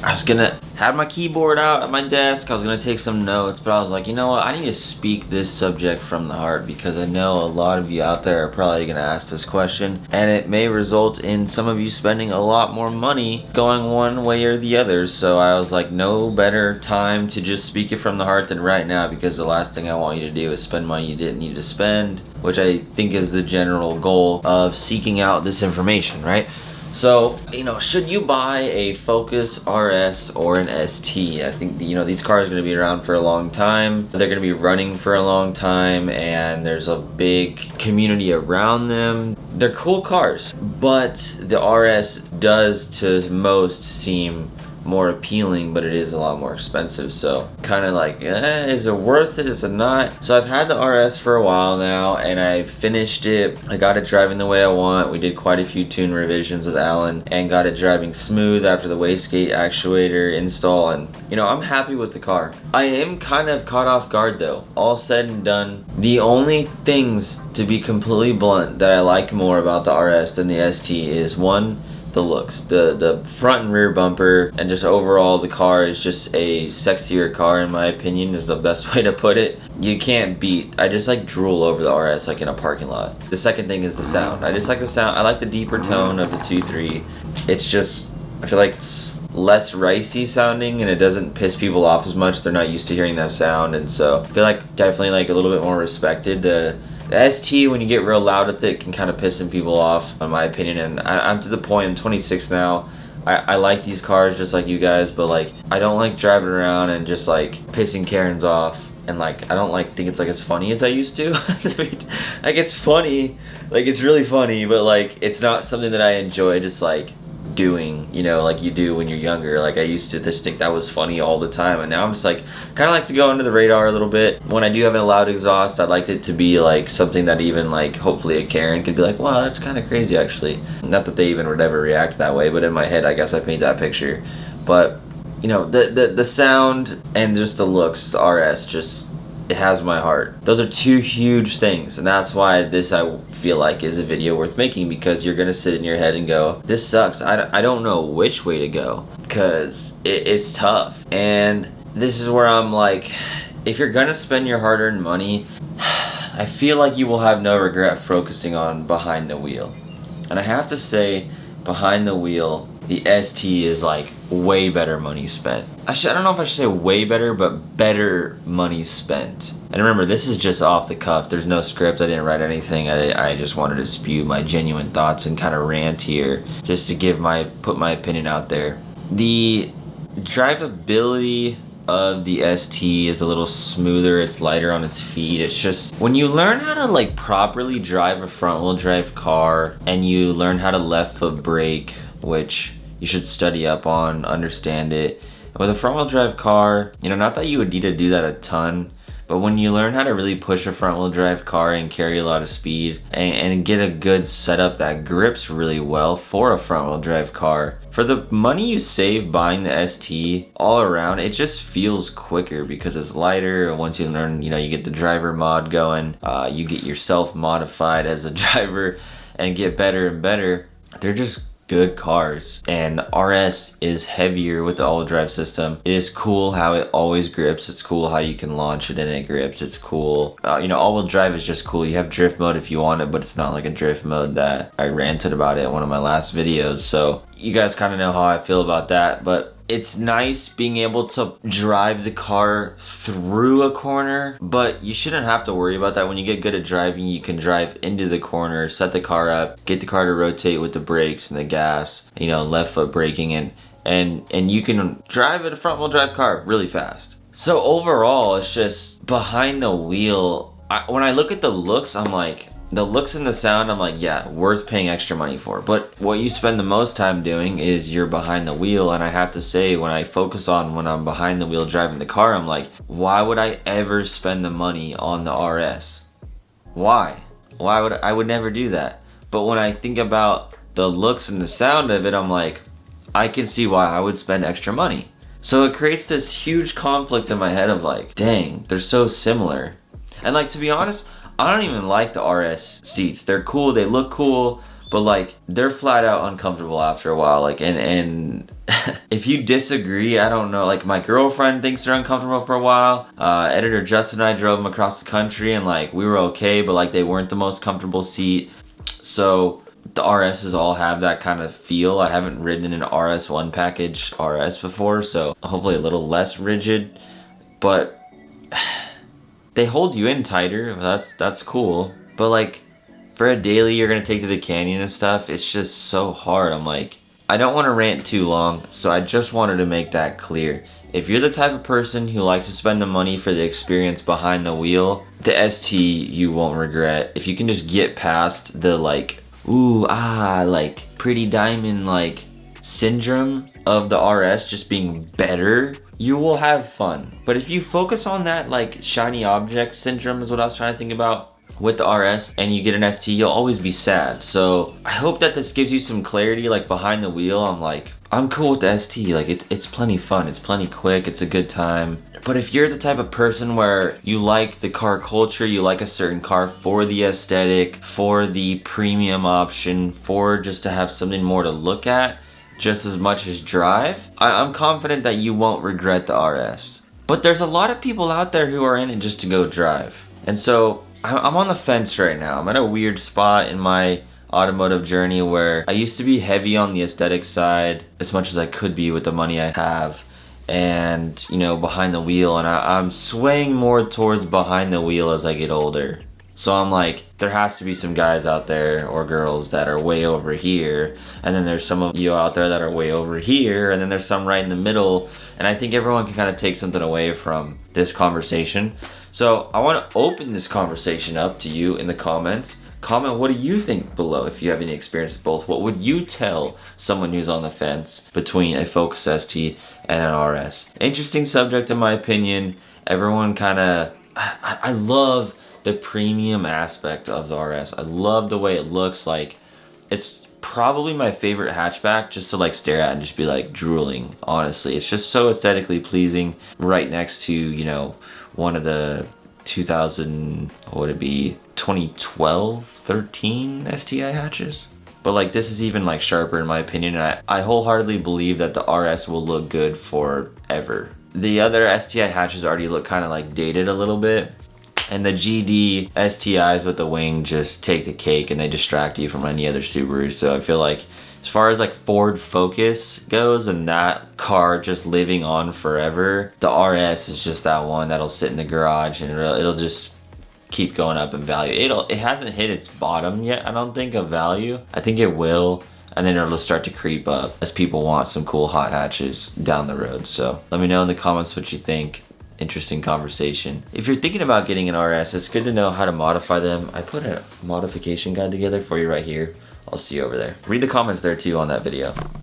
I was gonna have my keyboard out at my desk. I was gonna take some notes, but I was like, you know what? I need to speak this subject from the heart because I know a lot of you out there are probably gonna ask this question, and it may result in some of you spending a lot more money going one way or the other. So I was like, no better time to just speak it from the heart than right now, because the last thing I want you to do is spend money you didn't need to spend, which I think is the general goal of seeking out this information, right? So, you know, should you buy a Focus RS or an ST? I think, you know, these cars are going to be around for a long time. They're going to be running for a long time, and there's a big community around them. They're cool cars, but the RS does to most seem more appealing, but it is a lot more expensive. So kind of like, is it worth it? Is it not? So I've had the RS for a while now, and I finished it. I got it driving the way I want. We did quite a few tune revisions with Alan and got it driving smooth after the wastegate actuator install, and you know, I'm happy with the car. I am kind of caught off guard though. All said and done, the only things, to be completely blunt, that I like more about the RS than the ST is, one, the looks. The front and rear bumper, and just overall the car is just a sexier car, in my opinion, is the best way to put it. You can't beat, I just like drool over the RS like in a parking lot. The second thing is the sound. I just like the sound. I like the deeper tone of the 2.3. It's just, I feel like it's less ricey sounding, and it doesn't piss people off as much. They're not used to hearing that sound, and so I feel like definitely like a little bit more respected. The ST, when you get real loud with it, can kind of piss some people off, in my opinion, and I'm to the point, I'm 26 now, I like these cars just like you guys, but like, I don't like driving around and just like pissing Karens off, and like, I don't like think it's like as funny as I used to. Like, it's funny, like it's really funny, but like, it's not something that I enjoy just like doing, you know, like you do when you're younger. Like I used to just think that was funny all the time, and now I'm just like kind of like to go under the radar a little bit. When I do have a loud exhaust, I'd like it to be like something that even like hopefully a Karen could be like, wow, that's kind of crazy actually. Not that they even would ever react that way, but in my head I guess I paint that picture. But you know, the sound and just the looks, the RS just, it has my heart. Those are two huge things, and that's why this, I feel like, is a video worth making, because you're gonna sit in your head and go, this sucks. I don't know which way to go, because it's tough. And this is where I'm like, if you're gonna spend your hard-earned money, I feel like you will have no regret focusing on behind the wheel. And I have to say, behind the wheel, the ST is like way better money spent. I don't know if I should say way better, but better money spent. And remember, this is just off the cuff. There's no script. I didn't write anything. I just wanted to spew my genuine thoughts and kind of rant here, just to put my opinion out there. The drivability of the ST is a little smoother. It's lighter on its feet. It's just, when you learn how to like properly drive a front wheel drive car, and you learn how to left foot brake, which you should study up on, understand it. With a front wheel drive car, you know, not that you would need to do that a ton, but when you learn how to really push a front wheel drive car and carry a lot of speed, and get a good setup that grips really well for a front wheel drive car, for the money you save buying the ST, all around, it just feels quicker because it's lighter. Once you learn, you know, you get the driver mod going, you get yourself modified as a driver and get better and better. They're just good cars. And RS is heavier with the all-wheel drive system. It is cool how it always grips. It's cool how you can launch it and it grips. It's cool. You know, all-wheel drive is just cool. You have drift mode if you want it, but it's not like a drift mode that I ranted about it in one of my last videos. So you guys kind of know how I feel about that, but it's nice being able to drive the car through a corner, but you shouldn't have to worry about that. When you get good at driving, you can drive into the corner, set the car up, get the car to rotate with the brakes and the gas, you know, left foot braking, and you can drive a front wheel drive car really fast. So overall, it's just behind the wheel. When I look at the looks, I'm like, the looks and the sound, I'm like, yeah, worth paying extra money for. But what you spend the most time doing is you're behind the wheel. And I have to say, when I focus on when I'm behind the wheel driving the car, I'm like, why would I ever spend the money on the RS? Why would I would never do that. But when I think about the looks and the sound of it, I'm like, I can see why I would spend extra money. So it creates this huge conflict in my head of like, dang, they're so similar. And like, to be honest, I don't even like the RS seats. They're cool, they look cool, but like they're flat out uncomfortable after a while. Like and if you disagree, I don't know, like my girlfriend thinks they're uncomfortable for a while. Editor Justin and I drove them across the country and like we were okay, but like they weren't the most comfortable seat. So the RSs all have that kind of feel. I haven't ridden in an RS1 package RS before, so hopefully a little less rigid, but they hold you in tighter. That's cool. But like for a daily you're gonna take to the canyon and stuff, it's just so hard. I'm like, I don't want to rant too long, so I just wanted to make that clear. If you're the type of person who likes to spend the money for the experience behind the wheel, the ST you won't regret. If you can just get past the like, ooh, like pretty diamond like syndrome of the RS just being better, you will have fun. But if you focus on that like shiny object syndrome is what I was trying to think about with the RS, and you get an ST, you'll always be sad. So I hope that this gives you some clarity. Like behind the wheel, I'm cool with the ST. Like it's plenty fun, it's plenty quick, it's a good time. But if you're the type of person where you like the car culture, you like a certain car for the aesthetic, for the premium option, for just to have something more to look at just as much as drive, I'm confident that you won't regret the RS. But there's a lot of people out there who are in it just to go drive. And so I'm on the fence right now. I'm at a weird spot in my automotive journey where I used to be heavy on the aesthetic side as much as I could be with the money I have, and you know, behind the wheel, and I'm swaying more towards behind the wheel as I get older. So I'm like, there has to be some guys out there or girls that are way over here, and then there's some of you out there that are way over here, and then there's some right in the middle, and I think everyone can kind of take something away from this conversation. So I want to open this conversation up to you in the comments. Comment what do you think below if you have any experience with both. What would you tell someone who's on the fence between a Focus ST and an RS? Interesting subject in my opinion. Everyone kind of, I love the premium aspect of the RS. I love the way it looks. Like it's probably my favorite hatchback just to like stare at and just be like drooling, honestly. It's just so aesthetically pleasing, right next to, you know, one of the 2012, 13 STI hatches. But like this is even like sharper in my opinion, and I wholeheartedly believe that the RS will look good forever. The other STI hatches already look kind of like dated a little bit, and the GD STIs with the wing just take the cake and they distract you from any other Subaru. So I feel like as far as like Ford Focus goes and that car just living on forever, the RS is just that one that'll sit in the garage and it'll just keep going up in value. It hasn't hit its bottom yet, I don't think, of value. I think it will, and then it'll start to creep up as people want some cool hot hatches down the road. So let me know in the comments what you think. Interesting conversation. If you're thinking about getting an RS, it's good to know how to modify them. I put a modification guide together for you right here. I'll see you over there. Read the comments there too on that video.